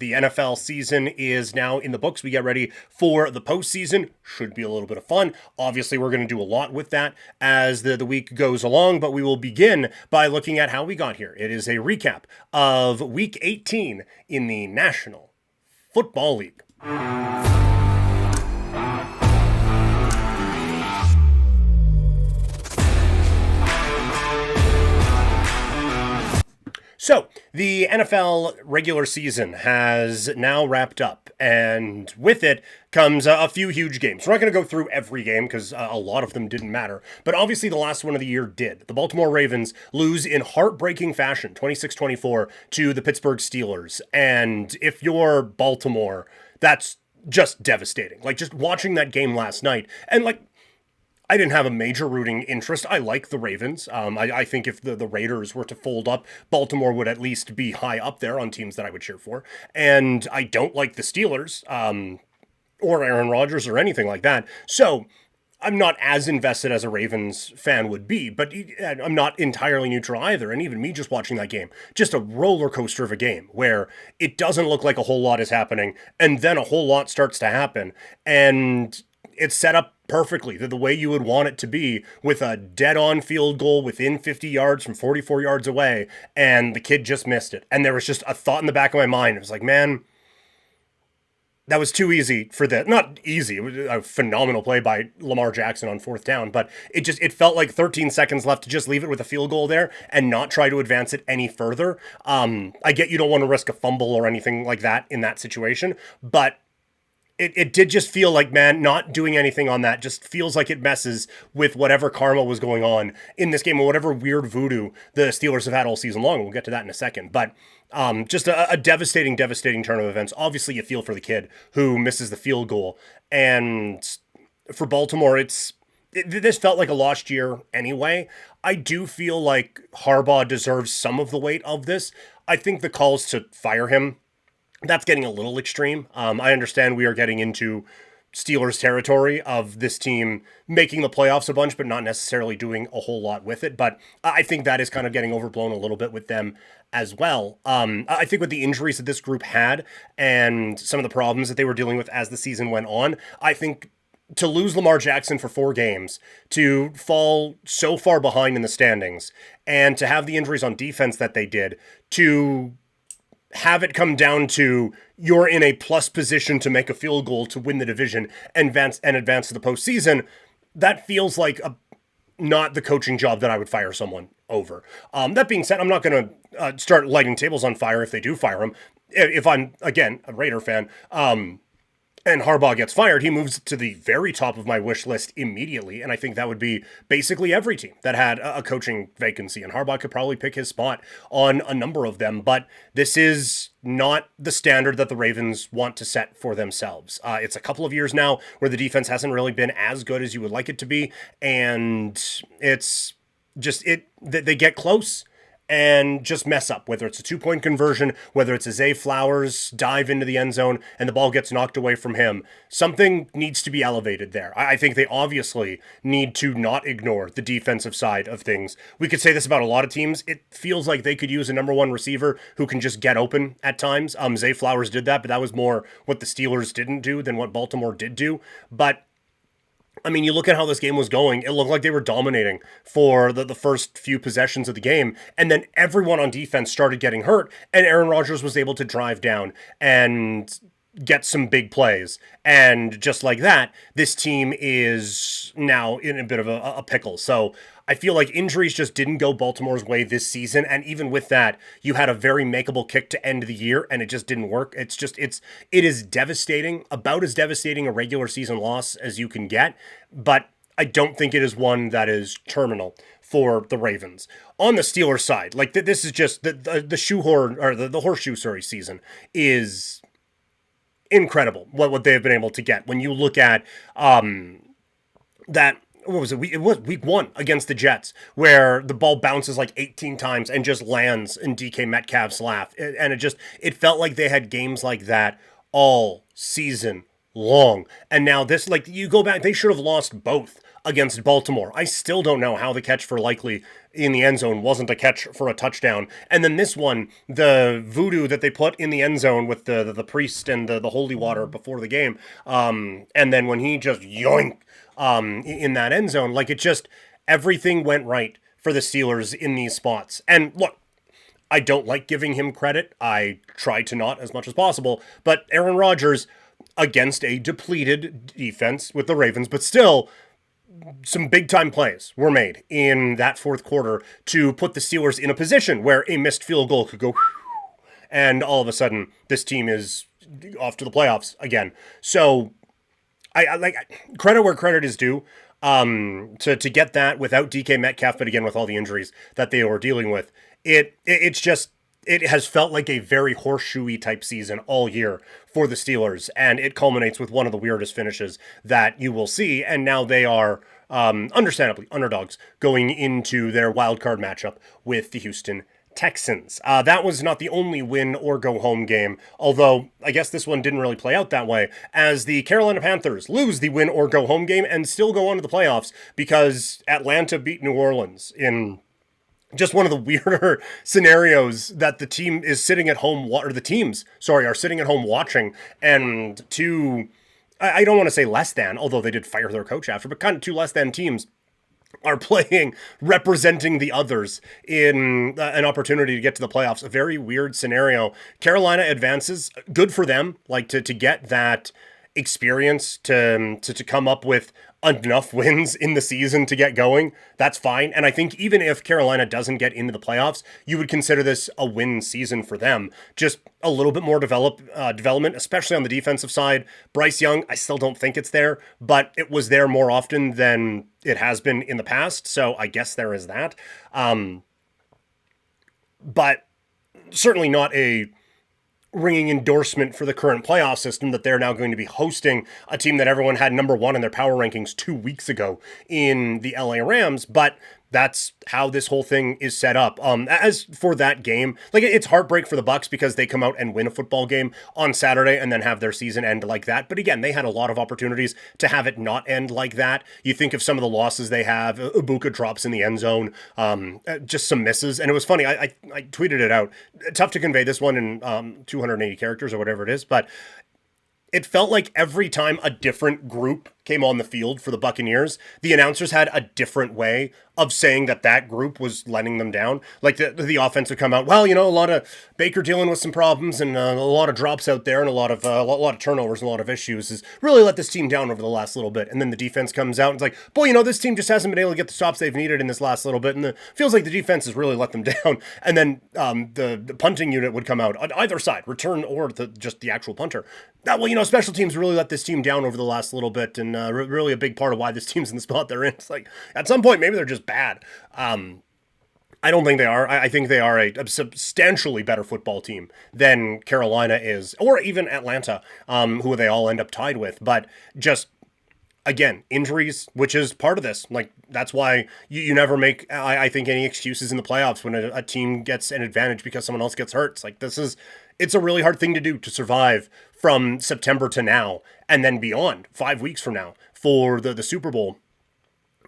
The NFL season is now in the books. We get ready for the postseason. Should be a little bit of fun. Obviously, we're going to do a lot with that as the week goes along, but we will begin by looking at how we got here. It is a recap of Week 18 in the National Football League. So, the NFL regular season has now wrapped up, and with it comes a few huge games. We're not going to go through every game because a lot of them didn't matter, but obviously the last one of the year did. The Baltimore Ravens lose in heartbreaking fashion, 26-24, to the Pittsburgh Steelers. And if you're Baltimore, that's just devastating. Like, just watching that game last night, and I didn't have a major rooting interest. I like the Ravens. I think if the Raiders were to fold up, Baltimore would at least be high up there on teams that I would cheer for. And I don't like the Steelers or Aaron Rodgers or anything like that. So I'm not as invested as a Ravens fan would be, but I'm not entirely neutral either. And even me just watching that game, just a roller coaster of a game where it doesn't look like a whole lot is happening. And then a whole lot starts to happen. And it's set up perfectly, the way you would want it to be, with a dead-on field goal within 50 yards from 44 yards away, and the kid just missed it. And there was just a thought in the back of my mind. It was like, man, that was too easy for that. Not easy. It was a phenomenal play by Lamar Jackson on fourth down, but it felt like 13 seconds left to just leave it with a field goal there and not try to advance it any further. I get you don't want to risk a fumble or anything like that in that situation, but It did just feel like, man, not doing anything on that just feels like it messes with whatever karma was going on in this game or whatever weird voodoo the Steelers have had all season long. We'll get to that in a second. But just a devastating turn of events. Obviously, you feel for the kid who misses the field goal. And for Baltimore, this felt like a lost year anyway. I do feel like Harbaugh deserves some of the weight of this. I think the calls to fire him, that's getting a little extreme. I understand we are getting into Steelers territory of this team making the playoffs a bunch, but not necessarily doing a whole lot with it. But I think that is kind of getting overblown a little bit with them as well. I think with the injuries that this group had and some of the problems that they were dealing with as the season went on, I think to lose Lamar Jackson for 4 games, to fall so far behind in the standings, and to have the injuries on defense that they did, to have it come down to you're in a plus position to make a field goal to win the division and advance to the postseason, that feels like not the coaching job that I would fire someone over. That being said, I'm not going to start lighting tables on fire if they do fire him. If I'm, again, a Raider fan, and Harbaugh gets fired, he moves to the very top of my wish list immediately. And I think that would be basically every team that had a coaching vacancy. And Harbaugh could probably pick his spot on a number of them. But this is not the standard that the Ravens want to set for themselves. It's a couple of years now where the defense hasn't really been as good as you would like it to be. And it's just, they get close and just mess up, whether it's a 2-point conversion, whether it's a Zay Flowers dive into the end zone and the ball gets knocked away from him. Something needs to be elevated there. I think they obviously need to not ignore the defensive side of things. We could say this about a lot of teams. It feels like they could use a number one receiver who can just get open at times. Zay Flowers did that, but that was more what the Steelers didn't do than what Baltimore did do. But I mean, you look at how this game was going, it looked like they were dominating for the first few possessions of the game, and then everyone on defense started getting hurt, and Aaron Rodgers was able to drive down and get some big plays. And just like that, this team is now in a bit of a pickle. So I feel like injuries just didn't go Baltimore's way this season. And even with that, you had a very makeable kick to end the year and it just didn't work. It is devastating, about as devastating a regular season loss as you can get. But I don't think it is one that is terminal for the Ravens. On the Steelers side, like this is just the shoehorn or the horseshoe, season is incredible what they've been able to get. When you look at that, what was it? It was week 1 against the Jets, where the ball bounces like 18 times and just lands in DK Metcalf's lap. And it felt like they had games like that all season long. And now this, like, you go back, they should have lost both against Baltimore. I still don't know how the catch for Likely in the end zone wasn't a catch for a touchdown. And then this one, the voodoo that they put in the end zone with the priest and the holy water before the game, and then when he just yoink in that end zone, like it just, everything went right for the Steelers in these spots. And look, I don't like giving him credit. I try to not as much as possible. But Aaron Rodgers, against a depleted defense with the Ravens, but still, some big-time plays were made in that fourth quarter to put the Steelers in a position where a missed field goal could go, and all of a sudden, this team is off to the playoffs again. So, I like credit where credit is due. To get that without DK Metcalf, but again with all the injuries that they were dealing with, it has felt like a very horseshoey type season all year for the Steelers, and it culminates with one of the weirdest finishes that you will see. And now they are understandably underdogs going into their wild card matchup with the Houston Texans. That was not the only win or go home game, although I guess this one didn't really play out that way, as the Carolina Panthers lose the win or go home game and still go on to the playoffs because Atlanta beat New Orleans in just one of the weirder scenarios that the team is sitting at home, or the teams, sorry, are sitting at home watching, and two, I don't want to say less than, although they did fire their coach after, but kind of two less than teams are playing, representing the others in an opportunity to get to the playoffs. A very weird scenario. Carolina advances. Good for them, like to get that experience to come up with enough wins in the season to get going. That's fine. And I think even if Carolina doesn't get into the playoffs, you would consider this a win season for them. Just a little bit more development, especially on the defensive side. Bryce Young, I still don't think it's there, but it was there more often than it has been in the past. So I guess there is that. But certainly not a ringing endorsement for the current playoff system that they're now going to be hosting a team that everyone had number one in their power rankings 2 weeks ago in the LA Rams, but that's how this whole thing is set up. As for that game, like it's heartbreak for the Bucs because they come out and win a football game on Saturday and then have their season end like that. But again, they had a lot of opportunities to have it not end like that. You think of some of the losses they have. Ibuka drops in the end zone, just some misses. And it was funny. I tweeted it out. Tough to convey this one in 280 characters or whatever it is, but it felt like every time a different group came on the field for the Buccaneers, the announcers had a different way of saying that group was letting them down. Like the offense would come out, well, a lot of Baker dealing with some problems and a lot of drops out there and a lot of turnovers and a lot of issues has really let this team down over the last little bit. And then the defense comes out and it's like, boy, this team just hasn't been able to get the stops they've needed in this last little bit. And it feels like the defense has really let them down. And then the punting unit would come out on either side, return or just the actual punter. Special teams really let this team down over the last little bit, and really a big part of why this team's in the spot they're in. It's like, at some point, maybe they're just bad. I don't think they are. I think they are a substantially better football team than Carolina is, or even Atlanta, who they all end up tied with. But just, again, injuries, which is part of this. Like, that's why you never make, I think, any excuses in the playoffs when a team gets an advantage because someone else gets hurt. It's like, it's a really hard thing to do, to survive from September to now and then beyond, 5 weeks from now for the Super Bowl.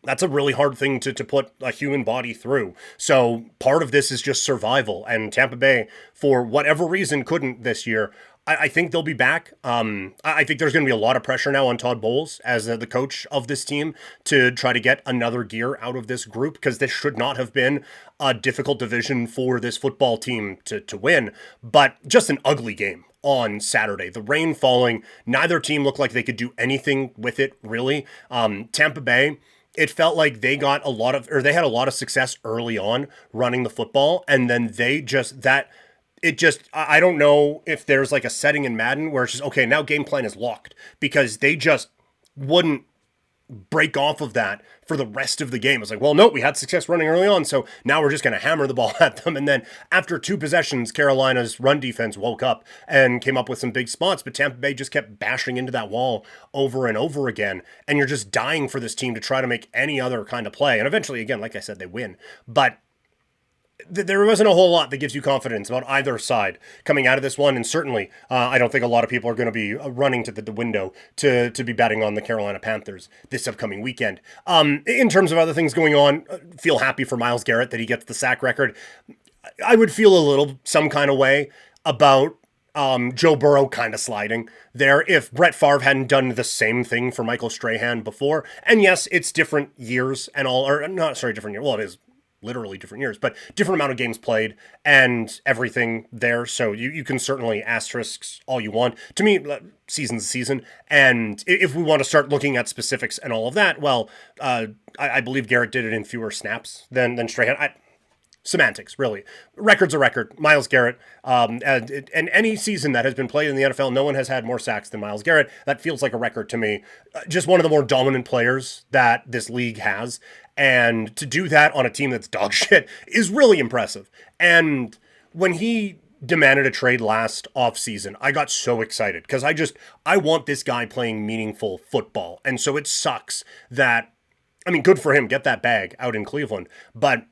That's a really hard thing to put a human body through. So part of this is just survival. And Tampa Bay, for whatever reason, couldn't this year. I think they'll be back. I think there's going to be a lot of pressure now on Todd Bowles as the coach of this team to try to get another gear out of this group, because this should not have been a difficult division for this football team to win, but just an ugly game on Saturday. The rain falling, neither team looked like they could do anything with it, really. Tampa Bay, it felt like they had a lot of success early on running the football, and then I don't know if there's like a setting in Madden where it's just, okay, now game plan is locked, because they just wouldn't break off of that for the rest of the game. It's like, well, no, we had success running early on, so now we're just going to hammer the ball at them. And then after 2 possessions, Carolina's run defense woke up and came up with some big spots, but Tampa Bay just kept bashing into that wall over and over again. And you're just dying for this team to try to make any other kind of play. And eventually, again, like I said, they win. But there wasn't a whole lot that gives you confidence about either side coming out of this one, and certainly I don't think a lot of people are going to be running to the window to be betting on the Carolina Panthers this upcoming weekend. In terms of other things going on, feel happy for Myles Garrett that he gets the sack record. I would feel a little some kind of way about Joe Burrow kind of sliding there if Brett Favre hadn't done the same thing for Michael Strahan before. And yes, it's different years and all, or not, sorry, different year. Well, it is literally different years, but different amount of games played and everything there. So you can certainly asterisks all you want. To me, season's a season. And if we want to start looking at specifics and all of that, well, I believe Garrett did it in fewer snaps than Strahan. Semantics, really. Record's a record. Myles Garrett, and any season that has been played in the NFL, no one has had more sacks than Myles Garrett. That feels like a record to me. Just one of the more dominant players that this league has. And to do that on a team that's dog shit is really impressive. And when he demanded a trade last offseason, I got so excited because I want this guy playing meaningful football. And so it sucks that, I mean, good for him, get that bag out in Cleveland, but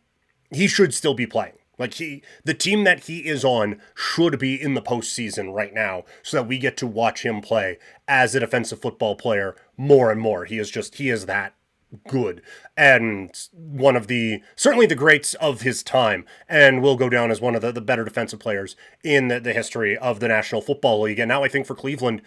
he should still be playing. Like the team that he is on should be in the postseason right now so that we get to watch him play as a defensive football player more and more. He is that good and one of certainly the greats of his time, and will go down as one of the better defensive players in the history of the National Football League. And now I think for Cleveland,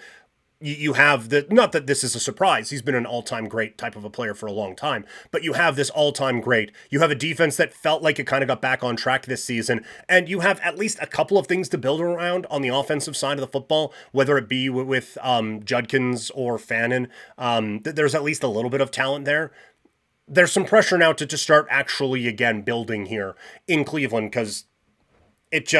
you have not that this is a surprise. He's been an all-time great type of a player for a long time, but you have this all-time great. You have a defense that felt like it kind of got back on track this season, and you have at least a couple of things to build around on the offensive side of the football, whether it be with Judkins or Fannin. There's at least a little bit of talent there. There's some pressure now to start actually, again, building here in Cleveland, because it's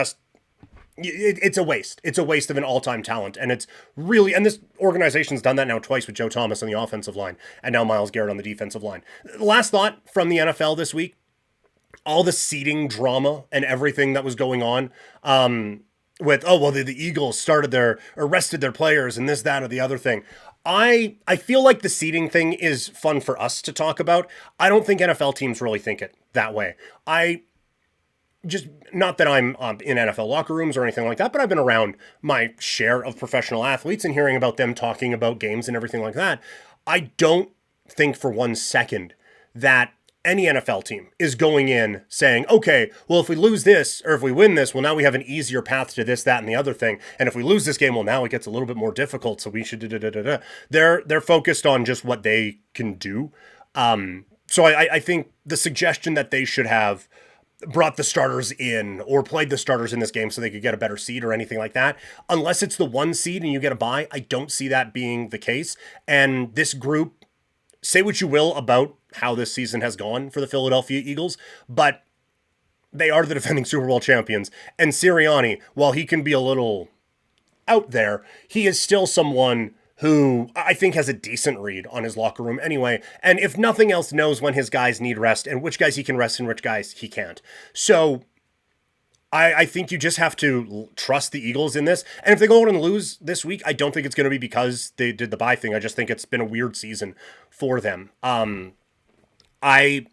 a waste. It's a waste of an all-time talent. And it's really, and this organization's done that now twice with Joe Thomas on the offensive line and now Myles Garrett on the defensive line. Last thought from the NFL this week, all the seeding drama and everything that was going on with, the Eagles arrested their players and this, that, or the other thing. I feel like the seeding thing is fun for us to talk about. I don't think NFL teams really think it that way. Just not that I'm in NFL locker rooms or anything like that, but I've been around my share of professional athletes and hearing about them talking about games and everything like that. I don't think for 1 second that any NFL team is going in saying, okay, well, if we lose this or if we win this, well, now we have an easier path to this, that, and the other thing. And if we lose this game, well, now it gets a little bit more difficult. So we should They're focused on just what they can do. So I think the suggestion that they should have brought the starters in or played the starters in this game so they could get a better seed or anything like that, unless it's the 1 seed and you get a bye, I don't see that being the case. And this group, say what you will about how this season has gone for the Philadelphia Eagles, but they are the defending Super Bowl champions. And Sirianni, while he can be a little out there, he is still someone who I think has a decent read on his locker room anyway, and if nothing else, knows when his guys need rest and which guys he can rest and which guys he can't. So I think you just have to trust the Eagles in this. And if they go out and lose this week, I don't think it's going to be because they did the bye thing. I just think it's been a weird season for them. I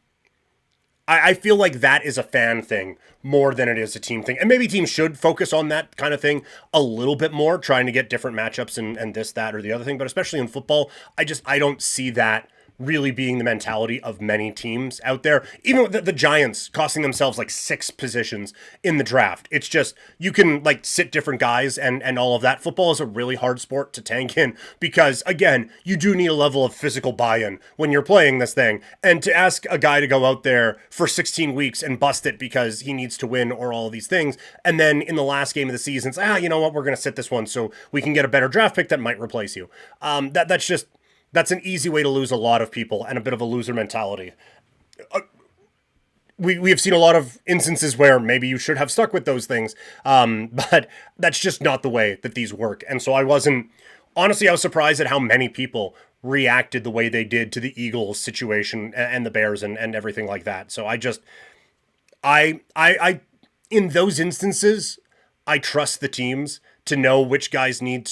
feel like that is a fan thing more than it is a team thing. And maybe teams should focus on that kind of thing a little bit more, trying to get different matchups and this, that, or the other thing. But especially in football, I don't see that really being the mentality of many teams out there. Even with the Giants costing themselves like 6 positions in the draft. It's just, you can like sit different guys and all of that. Football is a really hard sport to tank in because, again, you do need a level of physical buy-in when you're playing this thing. And to ask a guy to go out there for 16 weeks and bust it because he needs to win or all of these things, and then in the last game of the season, say, you know what, we're going to sit this one so we can get a better draft pick that might replace you. That's an easy way to lose a lot of people and a bit of a loser mentality. We have seen a lot of instances where maybe you should have stuck with those things, but that's just not the way that these work. And so I was surprised at how many people reacted the way they did to the Eagles situation and the Bears and everything like that. So I in those instances, I trust the teams to know which guys need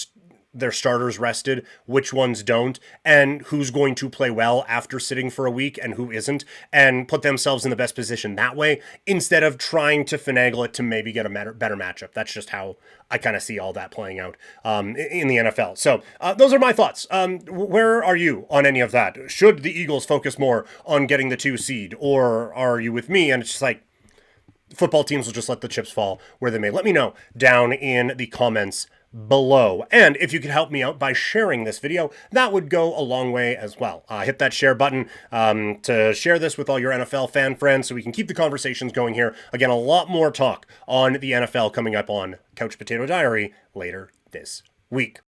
their starters rested, which ones don't, and who's going to play well after sitting for a week and who isn't, and put themselves in the best position that way, instead of trying to finagle it to maybe get a better matchup. That's just how I kind of see all that playing out in the NFL. So those are my thoughts. Where are you on any of that? Should the Eagles focus more on getting the 2 seed, or are you with me and it's just like football teams will just let the chips fall where they may? Let me know down in the comments below. And if you could help me out by sharing this video, that would go a long way as well. Hit that share button to share this with all your NFL fan friends so we can keep the conversations going here. Again, a lot more talk on the NFL coming up on Couch Potato Diary later this week.